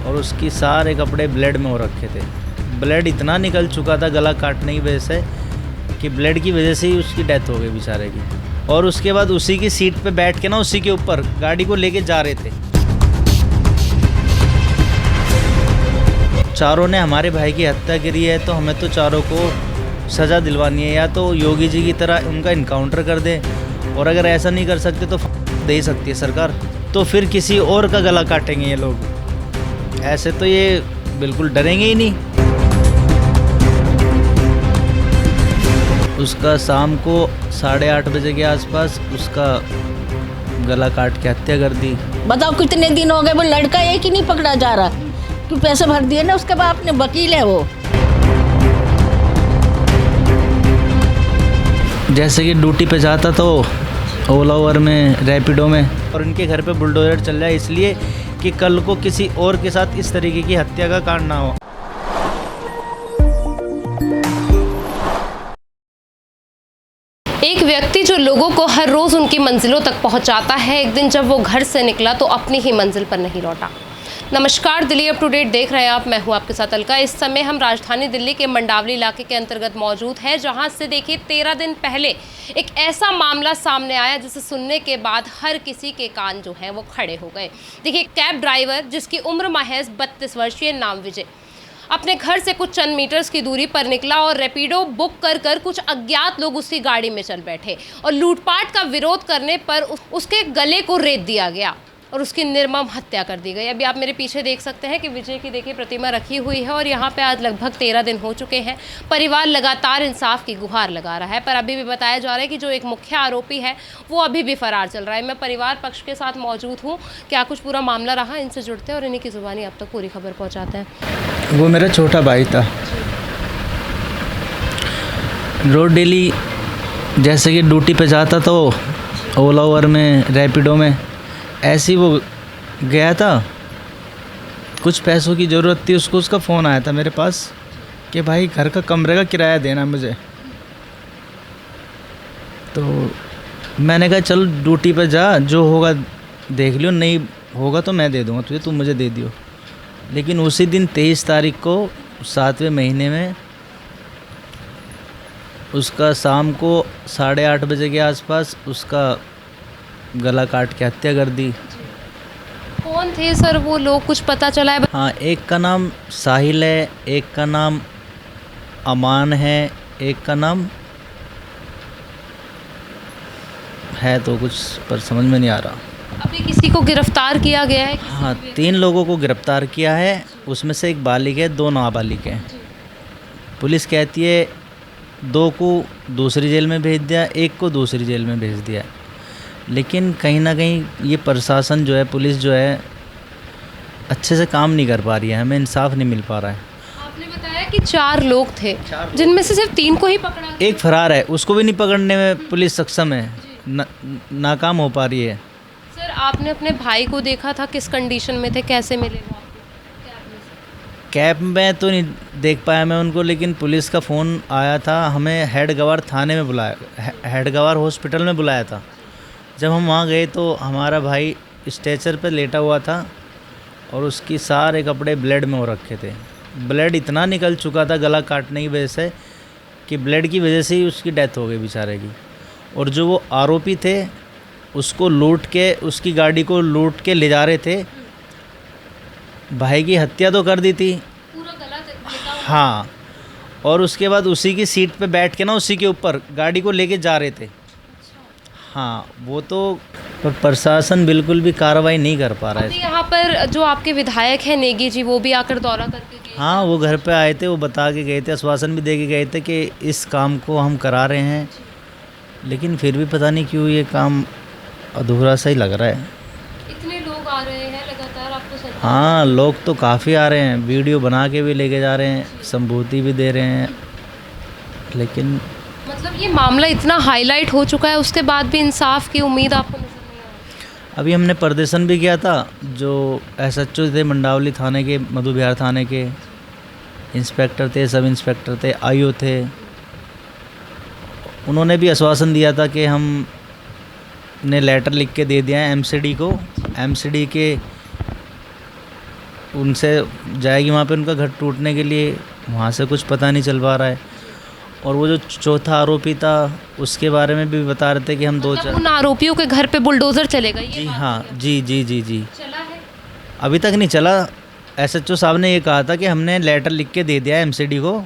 और उसकी सारे कपड़े ब्लड में हो रखे थे। ब्लड इतना निकल चुका था गला काटने की वजह से कि ब्लड की वजह से ही उसकी डेथ हो गई बेचारे की। और उसके बाद उसी की सीट पे बैठ के ना उसी के ऊपर गाड़ी को लेके जा रहे थे। चारों ने हमारे भाई की हत्या करी है, तो हमें तो चारों को सज़ा दिलवानी है। या तो योगी जी की तरह उनका इनकाउंटर कर दे, और अगर ऐसा नहीं कर सकते तो दे ही सकती है सरकार, तो फिर किसी और का गला काटेंगे ये लोग। ऐसे तो ये बिल्कुल डरेंगे ही नहीं। उसका शाम को 8:30 बजे के आसपास उसका गला काट के हत्या कर दी। बताओ कितने दिन हो गए वो लड़का एक ही नहीं पकड़ा जा रहा, क्यों पैसे भर दिए ना उसके बाप ने, वकील है वो। जैसे कि ड्यूटी पे जाता तो ओला उबर में, रैपिडो में, और उनके घर पे बुलडोजर चल रहा है इसलिए कि कल को किसी और के साथ इस तरीके की हत्या का कांड ना हो। एक व्यक्ति जो लोगों को हर रोज़ उनकी मंजिलों तक पहुंचाता है, एक दिन जब वो घर से निकला तो अपनी ही मंजिल पर नहीं लौटा। नमस्कार, दिल्ली अप टू डेट देख रहे हैं आप, मैं हूं आपके साथ अलका। इस समय हम राजधानी दिल्ली के मंडावली इलाके के अंतर्गत मौजूद हैं, जहां से देखिए 13 दिन पहले एक ऐसा मामला सामने आया जिसे सुनने के बाद हर किसी के कान जो हैं वो खड़े हो गए। देखिए, कैब ड्राइवर जिसकी उम्र महज 32 वर्षीय नाम विजय अपने घर से कुछ चंद मीटर्स की दूरी पर निकला और रैपिडो बुक कर कुछ अज्ञात लोग उसकी गाड़ी में चल बैठे और लूटपाट का विरोध करने पर उसके गले को रेत दिया गया और उसकी निर्मम हत्या कर दी गई। अभी आप मेरे पीछे देख सकते हैं कि विजय की देखिए प्रतिमा रखी हुई है और यहाँ पे आज लगभग 13 दिन हो चुके हैं। परिवार लगातार इंसाफ की गुहार लगा रहा है, पर अभी भी बताया जा रहा है कि जो एक मुख्य आरोपी है वो अभी भी फरार चल रहा है। मैं परिवार पक्ष के साथ मौजूद हूँ, क्या कुछ पूरा मामला रहा, इनसे जुड़ते हैं और इन्हीं की ज़ुबानी आप तक पूरी खबर पहुँचाते हैं। वो मेरा छोटा भाई था। रोज डेली जैसे कि ड्यूटी पे जाता तो ओला उबर में, रैपिडो में, ऐसे ही वो गया था। कुछ पैसों की ज़रूरत थी उसको, उसका फ़ोन आया था मेरे पास कि भाई घर का कमरे का किराया देना मुझे। तो मैंने कहा चल ड्यूटी पे जा, जो होगा देख लियो, नहीं होगा तो मैं दे दूँगा तुझे, तू मुझे दे दियो। लेकिन उसी दिन 23 तारीख को 7वें महीने में उसका शाम को 8:30 बजे के आसपास उसका गला काट के हत्या कर दी। कौन थे सर वो लोग, कुछ पता चला है? हाँ, एक का नाम साहिल है, एक का नाम अमान है, एक का नाम है तो कुछ पर समझ में नहीं आ रहा। अभी किसी को गिरफ्तार किया गया है? हाँ, 3 लोगों को गिरफ्तार किया है, उसमें से एक बालिग है, 2 नाबालिग हैं। पुलिस कहती है 2 को दूसरी जेल में भेज दिया, 1 को दूसरी जेल में भेज दिया। लेकिन कहीं ना कहीं ये प्रशासन जो है, पुलिस जो है, अच्छे से काम नहीं कर पा रही है, हमें इंसाफ नहीं मिल पा रहा है। आपने बताया कि 4 लोग थे, जिनमें से सिर्फ 3 को ही पकड़ा गया। एक फरार है, उसको भी नहीं पकड़ने में पुलिस सक्षम है, नाकाम हो पा रही है। सर, आपने अपने भाई को देखा था, किस कंडीशन में थे, कैसे मिले वो आपको? कैब में तो नहीं देख पाया मैं उनको, लेकिन पुलिस का फ़ोन आया था, हमें हेड गवार थाने में बुलाया, हेड गवार हॉस्पिटल में बुलाया था। जब हम वहाँ गए तो हमारा भाई स्ट्रेचर पे लेटा हुआ था और उसकी सारे कपड़े ब्लड में हो रखे थे। ब्लड इतना निकल चुका था गला काटने की वजह से कि ब्लड की वजह से ही उसकी डेथ हो गई बेचारे की। और जो वो आरोपी थे उसको लूट के, उसकी गाड़ी को लूट के ले जा रहे थे। भाई की हत्या तो कर दी थी पूरा गला। हाँ, और उसके बाद उसी की सीट पे बैठ के ना उसी के ऊपर गाड़ी को लेके जा रहे थे। हाँ, वो तो प्रशासन बिल्कुल भी कार्रवाई नहीं कर पा रहा है। यहाँ पर जो आपके विधायक हैं नेगी जी, वो भी आकर दौरा करके गए? हाँ, वो घर पे आए थे, वो बता के गए थे, आश्वासन भी दे के गए थे कि इस काम को हम करा रहे हैं, लेकिन फिर भी पता नहीं क्यों ये काम अधूरा सा ही लग रहा है। इतने लोग आ रहे हैं लगातार आपको? हाँ, लोग तो काफ़ी आ रहे हैं, वीडियो बना के भी लेके जा रहे हैं, संबोधि भी दे रहे हैं, लेकिन मतलब ये मामला इतना हाईलाइट हो चुका है, उसके बाद भी इंसाफ की उम्मीद आपको नजर नहीं आ रही? अभी हमने प्रदर्शन भी किया था, जो SHO थे मंडावली थाने के, मधु विहार थाने के इंस्पेक्टर थे, सब इंस्पेक्टर थे, IO थे, उन्होंने भी आश्वासन दिया था कि हमने लेटर लिख के दे दिया है MCD को। MCD के उनसे जाएगी वहाँ पे उनका घर टूटने के लिए, वहाँ से कुछ पता नहीं चल पा रहा है। और वो जो चौथा आरोपी था उसके बारे में भी बता रहे थे कि हम दो मतलब चार। उन आरोपियों के घर पे बुलडोजर चलेगा, ये जी बात हाँ, जी जी जी जी चला है? अभी तक नहीं चला। एसएचओ साहब ने ये कहा था कि हमने लेटर लिख के दे दिया है एमसीडी को,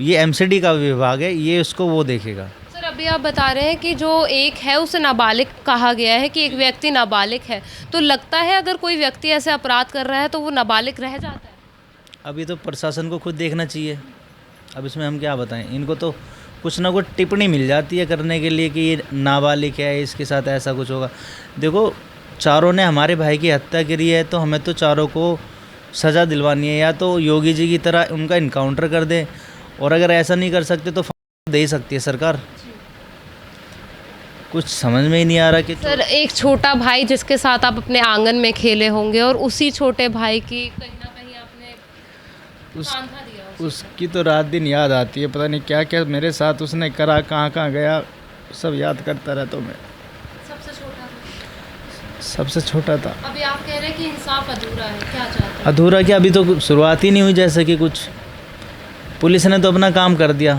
ये एमसीडी का विभाग है, ये उसको वो देखेगा। सर अभी आप बता रहे हैं कि जो एक है उसे नाबालिग कहा गया है कि एक व्यक्ति नाबालिग है, तो लगता है अगर कोई व्यक्ति ऐसे अपराध कर रहा है तो वो नाबालिग रह जाता है? अभी तो प्रशासन को खुद देखना चाहिए, अब इसमें हम क्या बताएं। इनको तो कुछ ना कुछ टिप्पणी मिल जाती है करने के लिए कि ये नाबालिग है, इसके साथ ऐसा कुछ होगा। देखो, चारों ने हमारे भाई की हत्या करी है तो हमें तो चारों को सज़ा दिलवानी है, या तो योगी जी की तरह उनका इनकाउंटर कर दे, और अगर ऐसा नहीं कर सकते तो फांसी दे ही सकती है सरकार। कुछ समझ में ही नहीं आ रहा कि सर एक छोटा भाई जिसके साथ आप अपने आंगन में खेले होंगे और उसी छोटे भाई की कहीं ना कहीं आपने उस कांधा दिया उसे। उसकी तो रात दिन याद आती है, पता नहीं क्या क्या मेरे साथ उसने करा, कहाँ कहाँ गया, सब याद करता रहता हूँ मैं। सबसे छोटा था। सबसे छोटा था। अभी आप कह रहे हैं कि इंसाफ अधूरा है, क्या चाहते हैं? अधूरा क्या, अभी तो शुरुआत ही नहीं हुई। जैसे कि कुछ पुलिस ने तो अपना काम कर दिया।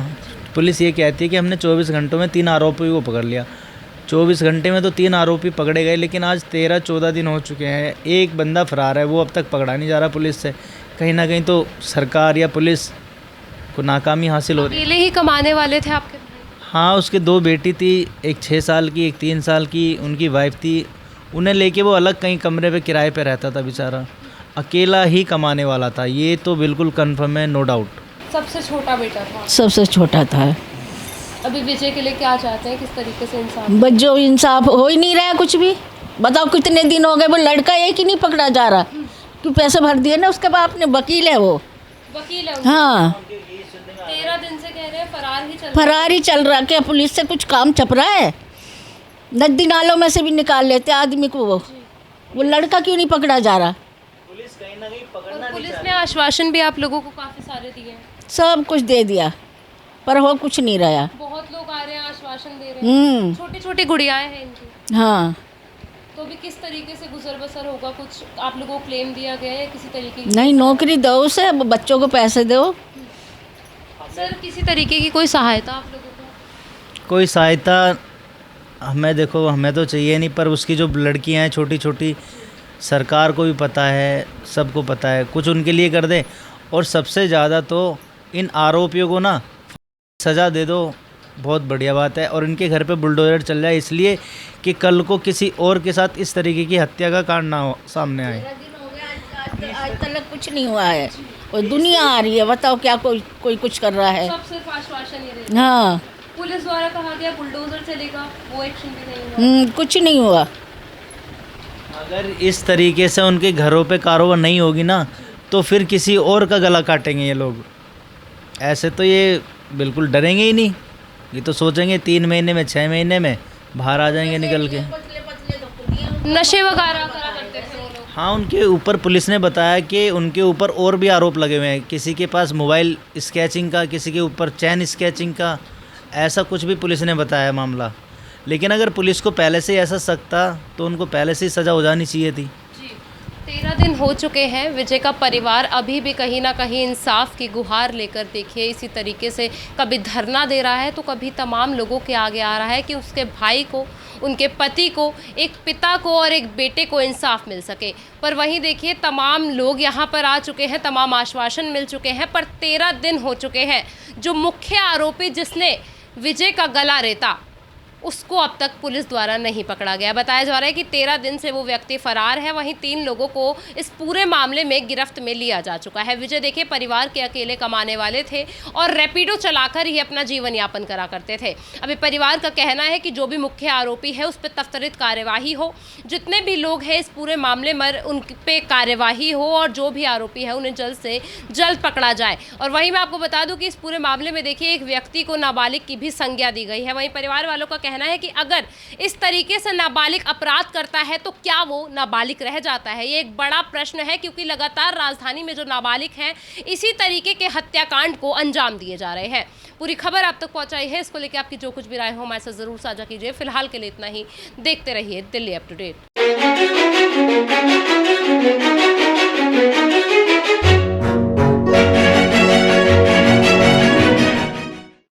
पुलिस ये कहती है कि हमने 24 घंटों में 3 आरोपियों को पकड़ लिया। 24 घंटे में तो 3 आरोपी पकड़े गए, लेकिन आज 13-14 दिन हो चुके हैं, एक बंदा फरार है, वो अब तक पकड़ा नहीं जा रहा पुलिस से। कहीं ना कहीं तो सरकार या पुलिस को नाकामी हासिल हो रही है। अकेले ही कमाने वाले थे आपके भाई? हाँ, उसके 2 बेटी थी, एक 6 साल की, एक 3 साल की, उनकी वाइफ थी। उन्हें लेके वो अलग कहीं कमरे पे किराए पे रहता था बेचारा, अकेला ही कमाने वाला था, ये तो बिल्कुल कंफर्म है, नो डाउट। सबसे छोटा बेटा था। सबसे छोटा था। अभी विजय के लिए क्या चाहते हैं, किस तरीके से इंसाफ? बस जो इंसाफ हो ही नहीं रहा है कुछ भी। बताओ कितने दिन हो गए वो लड़का एक ही नहीं पकड़ा जा रहा, कि पैसे भर दिए ना उसके बाद अपने वकील है वो। वकील है उनका? हाँ, 13 दिन से कह रहे हैं फरार ही चल रहा है। फरार ही चल रहा। क्या पुलिस से कुछ काम छप रहा है? नदी नालों में से भी निकाल लेते आदमी को। वो लड़का क्यों नहीं पकड़ा जा रहा? और पुलिस ने आश्वासन भी आप लोगों को काफी सारे दिए हैं, सब कुछ दे दिया पर हो कुछ नहीं रहा। बहुत लोग आ रहे हैं आश्वासन दे रहे हैं, छोटी छोटी गुड़ियाएं हैं इनकी, हाँ, तो अभी किस तरीके से गुजर बसर होगा? कुछ आप लोगों को क्लेम दिया गया है किसी तरीके की? नहीं, नौकरी दो उसे, बच्चों को पैसे दो। सर किसी तरीके की कोई सहायता आप लोगों को? कोई सहायता हमें, देखो हमें तो चाहिए नहीं, पर उसकी जो लड़कियां हैं छोटी छोटी, सरकार को भी पता है, सबको पता है, कुछ उनके लिए कर दे। और सबसे ज़्यादा तो इन आरोपियों को ना सज़ा दे दो, बहुत बढ़िया बात है। और इनके घर पे बुलडोजर चल जाए, इसलिए कि कल को किसी और के साथ इस तरीके की हत्या का कांड ना हो, सामने आए। आज तक कुछ नहीं हुआ है और दुनिया आ रही है, बताओ क्या कोई कुछ कर रहा है? सब सिर्फ आश्वासन ही देते हैं। हाँ, पुलिस द्वारा कहा गया बुलडोजर चलेगा, वो एक्शन भी नहीं हुआ। कुछ नहीं हुआ। अगर इस तरीके से उनके घरों पे कार्रवाई नहीं होगी ना, तो फिर किसी और का गला काटेंगे ये लोग। ऐसे तो ये बिल्कुल डरेंगे ही नहीं, ये तो सोचेंगे 3 महीने में 6 महीने में बाहर आ जाएंगे निकल के। नशे वगैरह करा करते थे वो लोग। हाँ, उनके ऊपर पुलिस ने बताया कि उनके ऊपर और भी आरोप लगे हुए हैं, किसी के पास मोबाइल स्केचिंग का, किसी के ऊपर चैन स्केचिंग का, ऐसा कुछ भी पुलिस ने बताया मामला। लेकिन अगर पुलिस को पहले से ही ऐसा शक था तो उनको पहले से ही सज़ा हो जानी चाहिए थी। 13 दिन हो चुके हैं, विजय का परिवार अभी भी कहीं ना कहीं इंसाफ की गुहार लेकर देखिए इसी तरीके से कभी धरना दे रहा है तो कभी तमाम लोगों के आगे आ रहा है कि उसके भाई को, उनके पति को, एक पिता को और एक बेटे को इंसाफ मिल सके। पर वहीं देखिए तमाम लोग यहाँ पर आ चुके हैं, तमाम आश्वासन मिल चुके हैं, पर 13 दिन हो चुके हैं। जो मुख्य आरोपी जिसने विजय का गला रेता, उसको अब तक पुलिस द्वारा नहीं पकड़ा गया। बताया जा रहा है कि 13 दिन से वो व्यक्ति फरार है। वहीं 3 लोगों को इस पूरे मामले में गिरफ्त में लिया जा चुका है। विजय देखिए परिवार के अकेले कमाने वाले थे और रैपिडो चलाकर ही अपना जीवन यापन करा करते थे। अभी परिवार का कहना है कि जो भी मुख्य आरोपी है उस पर त्वरित कार्यवाही हो, जितने भी लोग हैं इस पूरे मामले में उन पे कार्यवाही हो और जो भी आरोपी है उन्हें जल्द से जल्द पकड़ा जाए। और वहीं मैं आपको बता दूं कि इस पूरे मामले में देखिए एक व्यक्ति को नाबालिग की भी संज्ञा दी गई है। वहीं परिवार वालों का कहना है कि अगर इस तरीके से नाबालिग अपराध करता है तो क्या वो नाबालिग रह जाता है? ये एक बड़ा प्रश्न है, क्योंकि लगातार राजधानी में जो नाबालिग हैं इसी तरीके के हत्याकांड को अंजाम दिए जा रहे हैं। पूरी खबर आप तक पहुंचाई है, इसको लेकर आपकी जो कुछ भी राय हो हमारे साथ जरूर साझा कीजिए। फिलहाल के लिए इतना ही, देखते रहिए दिल्ली अप टू डेट। है।